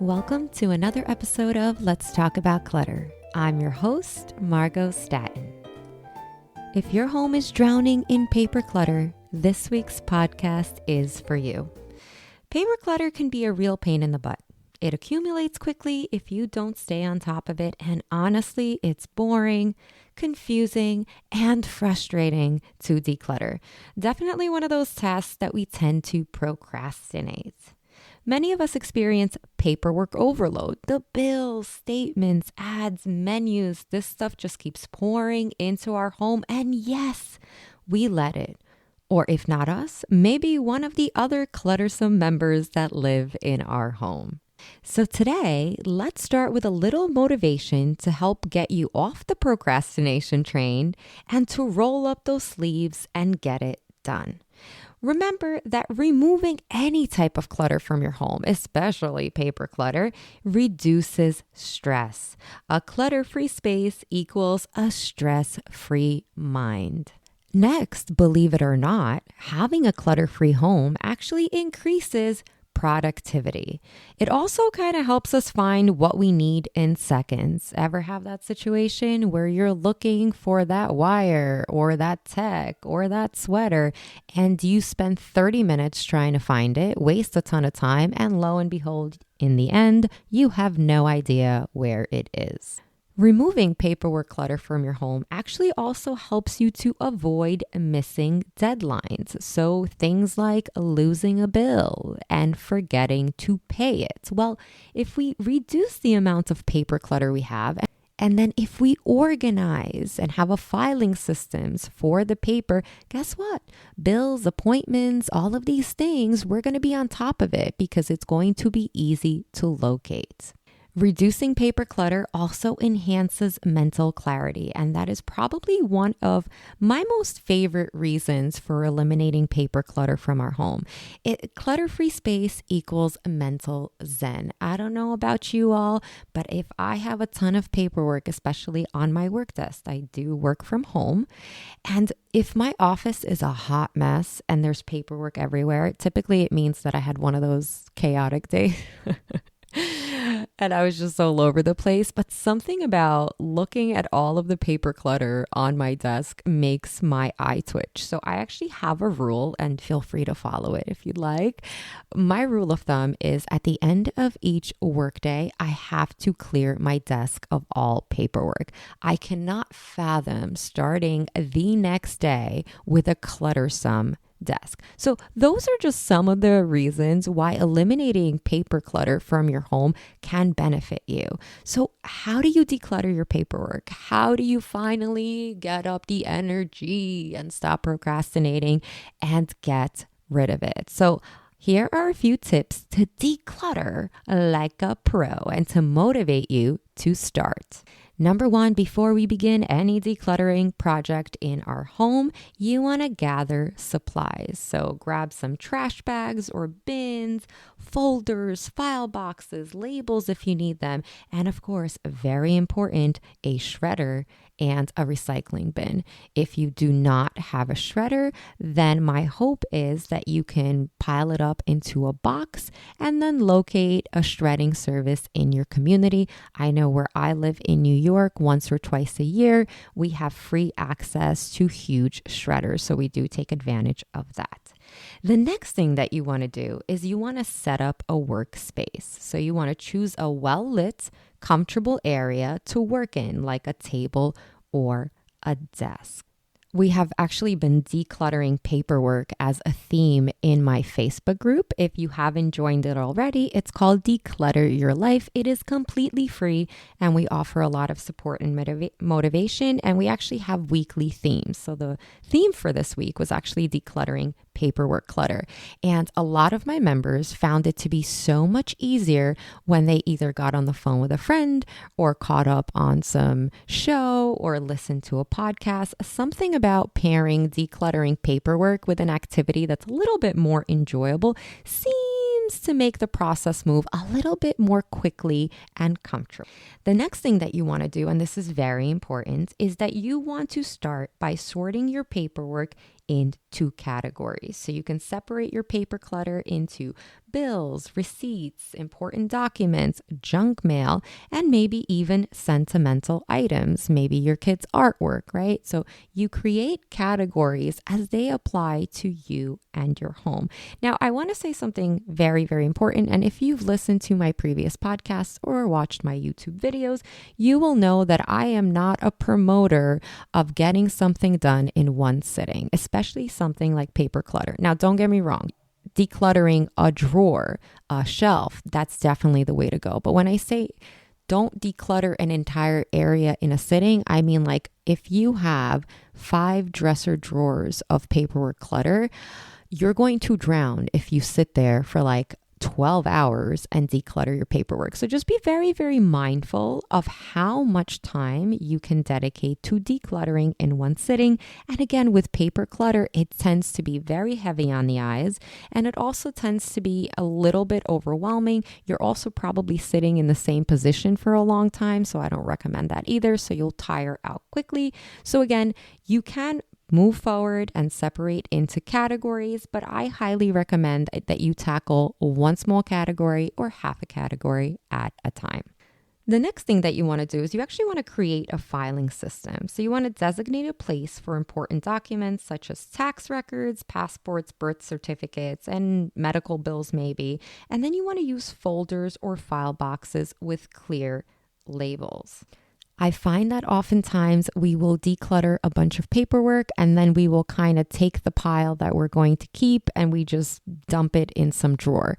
Welcome to another episode of Let's Talk About Clutter. I'm your host, Margo Staten. If your home is drowning in paper clutter, this week's podcast is for you. Paper clutter can be a real pain in the butt. It accumulates quickly if you don't stay on top of it, and honestly, it's boring, confusing, and frustrating to declutter. Definitely one of those tasks that we tend to procrastinate. Many of us experience paperwork overload. The bills, statements, ads, menus, this stuff just keeps pouring into our home. And yes, we let it. Or if not us, maybe one of the other cluttersome members that live in our home. So today, let's start with a little motivation to help get you off the procrastination train and to roll up those sleeves and get it done. Remember that removing any type of clutter from your home, especially paper clutter, reduces stress. A clutter-free space equals a stress-free mind. Next, believe it or not, having a clutter-free home actually increases productivity. It also kind of helps us find what we need in seconds. Ever have that situation where you're looking for that wire or that tech or that sweater and you spend 30 minutes trying to find it, waste a ton of time, and lo and behold, in the end, you have no idea where it is. Removing paperwork clutter from your home actually also helps you to avoid missing deadlines. So things like losing a bill and forgetting to pay it. Well, if we reduce the amount of paper clutter we have, and then if we organize and have a filing systems for the paper, guess what? Bills, appointments, all of these things, we're going to be on top of it because it's going to be easy to locate. Reducing paper clutter also enhances mental clarity, and that is probably one of my most favorite reasons for eliminating paper clutter from our home. Clutter-free space equals mental zen. I don't know about you all, but if I have a ton of paperwork, especially on my work desk, I do work from home, and if my office is a hot mess and there's paperwork everywhere, typically it means that I had one of those chaotic days. And I was just all over the place. But something about looking at all of the paper clutter on my desk makes my eye twitch. So I actually have a rule, and feel free to follow it if you'd like. My rule of thumb is at the end of each workday, I have to clear my desk of all paperwork. I cannot fathom starting the next day with a cluttersome desk. So those are just some of the reasons why eliminating paper clutter from your home can benefit you. So how do you declutter your paperwork? How do you finally get up the energy and stop procrastinating and get rid of it? So here are a few tips to declutter like a pro and to motivate you to start. Number one, before we begin any decluttering project in our home, you want to gather supplies. So grab some trash bags or bins, folders, file boxes, labels if you need them, and of course, very important, a shredder and a recycling bin. If you do not have a shredder, then my hope is that you can pile it up into a box and then locate a shredding service in your community. I know where I live in New York, once or twice a year, we have free access to huge shredders. So we do take advantage of that. The next thing that you want to do is you want to set up a workspace. So you want to choose a well-lit, comfortable area to work in, like a table or a desk. We have actually been decluttering paperwork as a theme in my Facebook group. If you haven't joined it already, it's called Declutter Your Life. It is completely free, and we offer a lot of support and motivation, and we actually have weekly themes. So the theme for this week was actually decluttering paperwork clutter. And a lot of my members found it to be so much easier when they either got on the phone with a friend or caught up on some show or listened to a podcast. Something about pairing decluttering paperwork with an activity that's a little bit more enjoyable seems to make the process move a little bit more quickly and comfortable. The next thing that you want to do, and this is very important, is that you want to start by sorting your paperwork into categories. So you can separate your paper clutter into bills, receipts, important documents, junk mail, and maybe even sentimental items, maybe your kid's artwork, right? So you create categories as they apply to you and your home. Now, I want to say something very, very important. And if you've listened to my previous podcasts or watched my YouTube videos, you will know that I am not a promoter of getting something done in one sitting, especially something like paper clutter. Now, don't get me wrong. Decluttering a drawer, a shelf, that's definitely the way to go. But when I say don't declutter an entire area in a sitting, I mean like if you have 5 dresser drawers of paperwork clutter, you're going to drown if you sit there for like 12 hours and declutter your paperwork. So just be very, very mindful of how much time you can dedicate to decluttering in one sitting. And again, with paper clutter, it tends to be very heavy on the eyes, and it also tends to be a little bit overwhelming. You're also probably sitting in the same position for a long time, so I don't recommend that either. So you'll tire out quickly. So again, you can move forward and separate into categories, but I highly recommend that you tackle one small category or half a category at a time. The next thing that you want to do is you actually want to create a filing system. So you want to designate a place for important documents such as tax records, passports, birth certificates, and medical bills maybe. And then you want to use folders or file boxes with clear labels. I find that oftentimes we will declutter a bunch of paperwork and then we will kind of take the pile that we're going to keep and we just dump it in some drawer.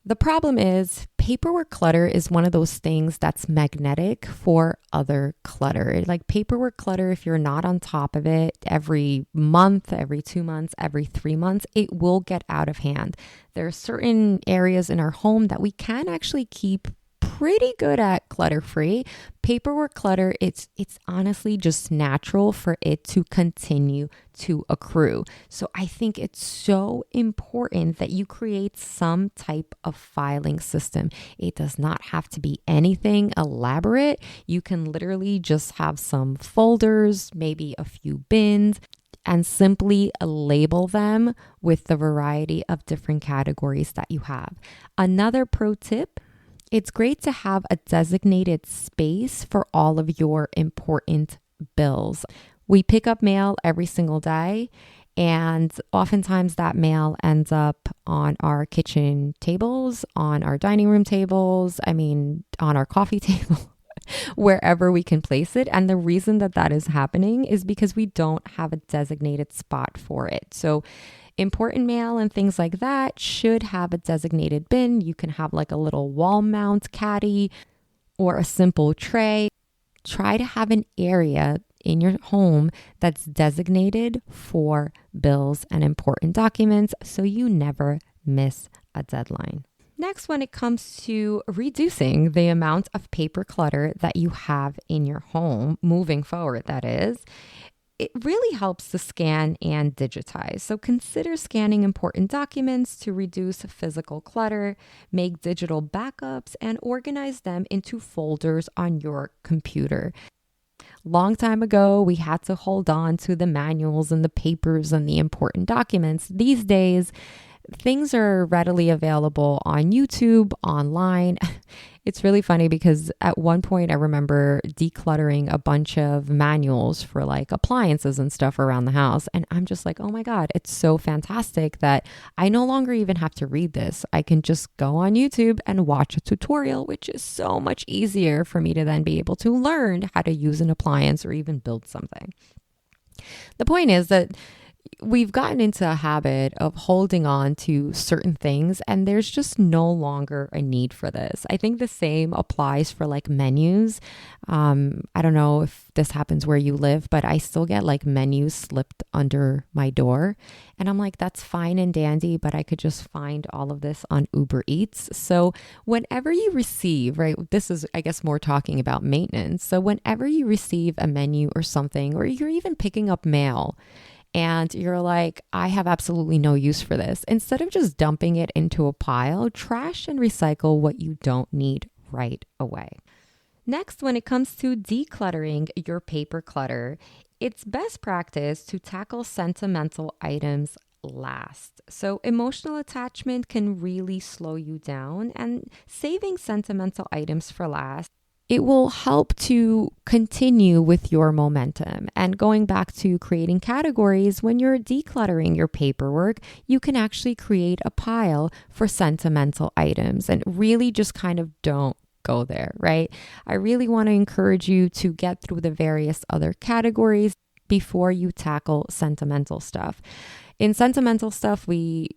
The problem is paperwork clutter is one of those things that's magnetic for other clutter. Like paperwork clutter, if you're not on top of it every month, every 2 months, every 3 months, it will get out of hand. There are certain areas in our home that we can actually keep pretty good at clutter-free. Paperwork clutter, it's honestly just natural for it to continue to accrue. So I think it's so important that you create some type of filing system. It does not have to be anything elaborate. You can literally just have some folders, maybe a few bins, and simply label them with the variety of different categories that you have. Another pro tip, it's great to have a designated space for all of your important bills. We pick up mail every single day, and oftentimes that mail ends up on our kitchen tables, on our dining room tables, on our coffee table, wherever we can place it. And the reason that that is happening is because we don't have a designated spot for it. So important mail and things like that should have a designated bin. You can have like a little wall mount caddy or a simple tray. Try to have an area in your home that's designated for bills and important documents so you never miss a deadline. Next, when it comes to reducing the amount of paper clutter that you have in your home, moving forward, that is, it really helps to scan and digitize. So consider scanning important documents to reduce physical clutter, make digital backups, and organize them into folders on your computer. Long time ago, we had to hold on to the manuals and the papers and the important documents. These days, things are readily available on YouTube, online. It's really funny because at one point I remember decluttering a bunch of manuals for like appliances and stuff around the house. And I'm just like, oh my God, it's so fantastic that I no longer even have to read this. I can just go on YouTube and watch a tutorial, which is so much easier for me to then be able to learn how to use an appliance or even build something. The point is that we've gotten into a habit of holding on to certain things, and there's just no longer a need for this. I think the same applies for like menus. I don't know if this happens where you live, but I still get like menus slipped under my door. And I'm like, that's fine and dandy, but I could just find all of this on Uber Eats. So whenever you receive, right, this is, I guess, more talking about maintenance. So whenever you receive a menu or something, or you're even picking up mail, and you're like, I have absolutely no use for this. Instead of just dumping it into a pile, trash and recycle what you don't need right away. Next, when it comes to decluttering your paper clutter, It's best practice to tackle sentimental items last. So, emotional attachment can really slow you down, and saving sentimental items for last, it will help to continue with your momentum. And going back to creating categories, when you're decluttering your paperwork, you can actually create a pile for sentimental items and really just kind of don't go there, right? I really want to encourage you to get through the various other categories before you tackle sentimental stuff. In sentimental stuff, we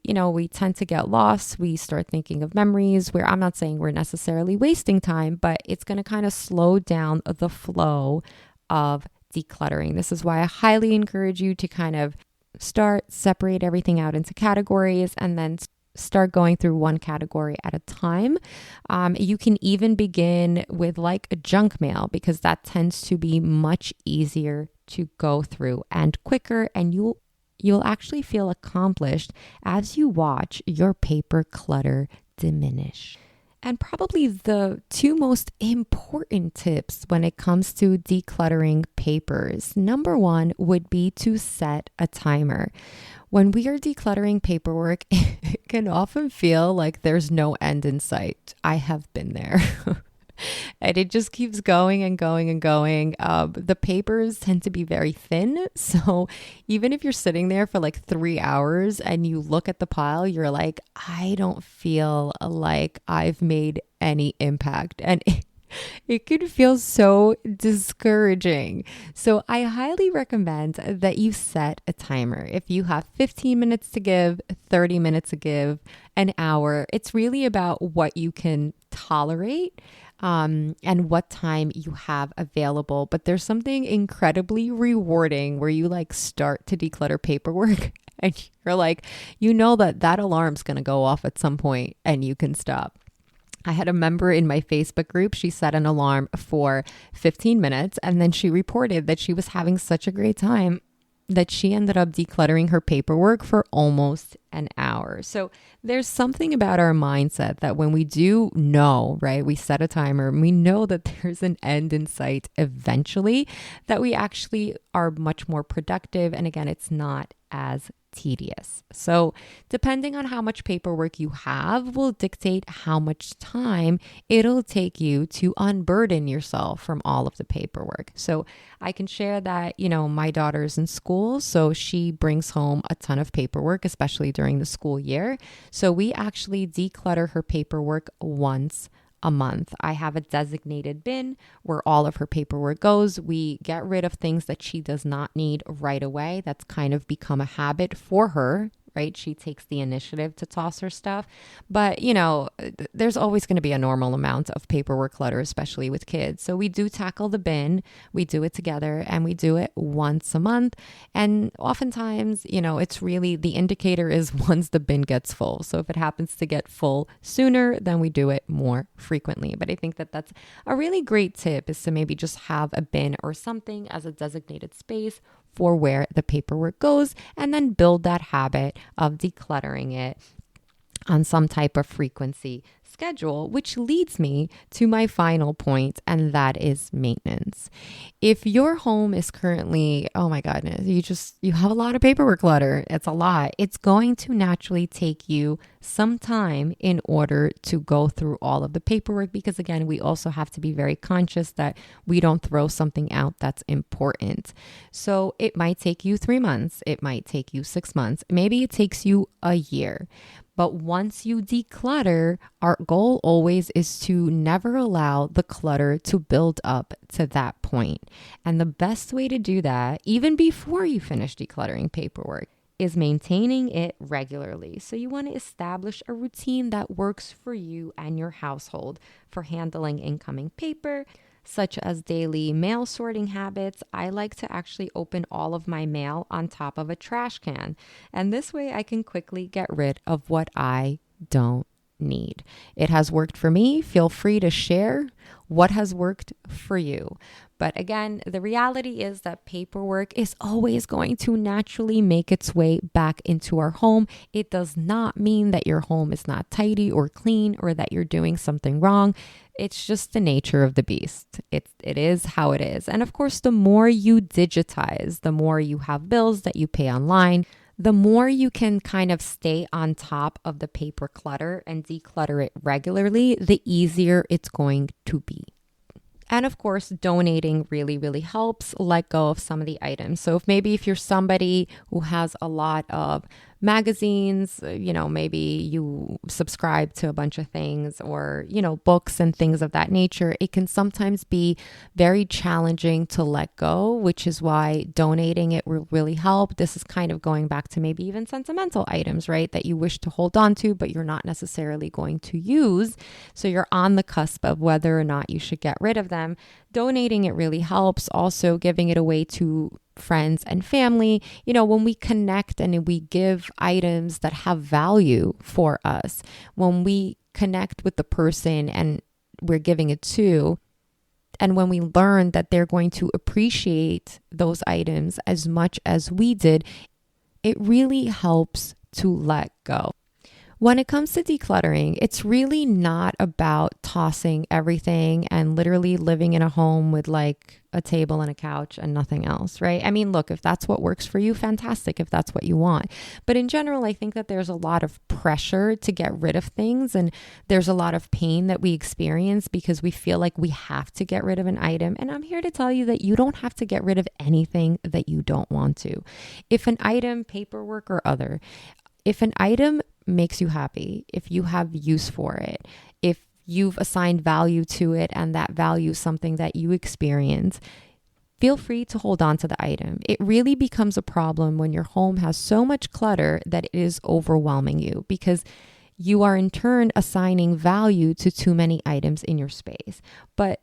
tend to get lost. We start thinking of memories where I'm not saying we're necessarily wasting time, but it's going to kind of slow down the flow of decluttering. This is why I highly encourage you to kind of separate everything out into categories and then start going through one category at a time. You can even begin with like a junk mail because that tends to be much easier to go through and quicker, and you'll actually feel accomplished as you watch your paper clutter diminish. And probably the two most important tips when it comes to decluttering papers. Number one would be to set a timer. When we are decluttering paperwork, it can often feel like there's no end in sight. I have been there. And it just keeps going and going and going. The papers tend to be very thin. So even if you're sitting there for like 3 hours and you look at the pile, you're like, I don't feel like I've made any impact. And it can feel so discouraging. So I highly recommend that you set a timer. If you have 15 minutes to give, 30 minutes to give, an hour, it's really about what you can tolerate and what time you have available. But there's something incredibly rewarding where you like start to declutter paperwork and you're like, that alarm's going to go off at some point and you can stop. I had a member in my Facebook group. She set an alarm for 15 minutes and then she reported that she was having such a great time that she ended up decluttering her paperwork for almost an hour. So there's something about our mindset that when we do know, right, we set a timer and we know that there's an end in sight eventually, that we actually are much more productive. And again, it's not as tedious. So depending on how much paperwork you have will dictate how much time it'll take you to unburden yourself from all of the paperwork. So I can share that, my daughter's in school, so she brings home a ton of paperwork, especially during the school year. So we actually declutter her paperwork once a month. I have a designated bin where all of her paperwork goes. We get rid of things that she does not need right away. That's kind of become a habit for her, right? She takes the initiative to toss her stuff. But, there's always going to be a normal amount of paperwork clutter, especially with kids. So we do tackle the bin. We do it together and we do it once a month. And oftentimes, it's really the indicator is once the bin gets full. So if it happens to get full sooner, then we do it more frequently. But I think that that's a really great tip, is to maybe just have a bin or something as a designated space for where the paperwork goes, and then build that habit of decluttering it on some type of frequency schedule, which leads me to my final point, and that is maintenance. If your home is currently, oh my goodness, you have a lot of paperwork clutter. It's a lot. It's going to naturally take you some time in order to go through all of the paperwork, because again, we also have to be very conscious that we don't throw something out that's important. So it might take you 3 months. It might take you 6 months. Maybe it takes you a year. But once you declutter, our goal always is to never allow the clutter to build up to that point. And the best way to do that, even before you finish decluttering paperwork, is maintaining it regularly. So you want to establish a routine that works for you and your household for handling incoming paper, such as daily mail sorting habits. I like to actually open all of my mail on top of a trash can. And this way I can quickly get rid of what I don't need. It has worked for me. Feel free to share what has worked for you. But again, the reality is that paperwork is always going to naturally make its way back into our home. It does not mean that your home is not tidy or clean or that you're doing something wrong. It's just the nature of the beast. It is how it is. And of course, the more you digitize, the more you have bills that you pay online, the more you can kind of stay on top of the paper clutter and declutter it regularly, the easier it's going to be. And of course, donating really, really helps let go of some of the items. So if you're somebody who has a lot of magazines, maybe you subscribe to a bunch of things or, books and things of that nature, it can sometimes be very challenging to let go, which is why donating it will really help. This is kind of going back to maybe even sentimental items, right? That you wish to hold on to, but you're not necessarily going to use. So you're on the cusp of whether or not you should get rid of them. Donating it really helps. Also giving it away to friends and family. When we connect and we give items that have value for us, when we connect with the person and we're giving it to, and when we learn that they're going to appreciate those items as much as we did, it really helps to let go. When it comes to decluttering, it's really not about tossing everything and literally living in a home with like a table and a couch and nothing else, right? I mean, look, if that's what works for you, fantastic, if that's what you want. But in general, I think that there's a lot of pressure to get rid of things, and there's a lot of pain that we experience because we feel like we have to get rid of an item. And I'm here to tell you that you don't have to get rid of anything that you don't want to. If an item, paperwork or other, if an item makes you happy, if you have use for it, if you've assigned value to it and that value is something that you experience, feel free to hold on to the item. It really becomes a problem when your home has so much clutter that it is overwhelming you because you are in turn assigning value to too many items in your space. But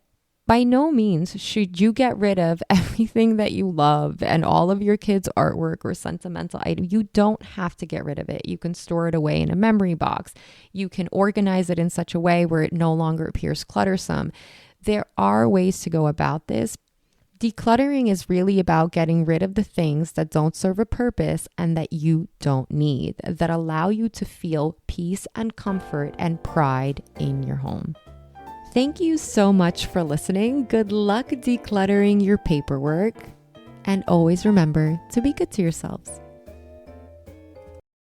by no means should you get rid of everything that you love and all of your kids' artwork or sentimental item. You don't have to get rid of it. You can store it away in a memory box. You can organize it in such a way where it no longer appears cluttersome. There are ways to go about this. Decluttering is really about getting rid of the things that don't serve a purpose and that you don't need, that allow you to feel peace and comfort and pride in your home. Thank you so much for listening. Good luck decluttering your paperwork. And always remember to be good to yourselves.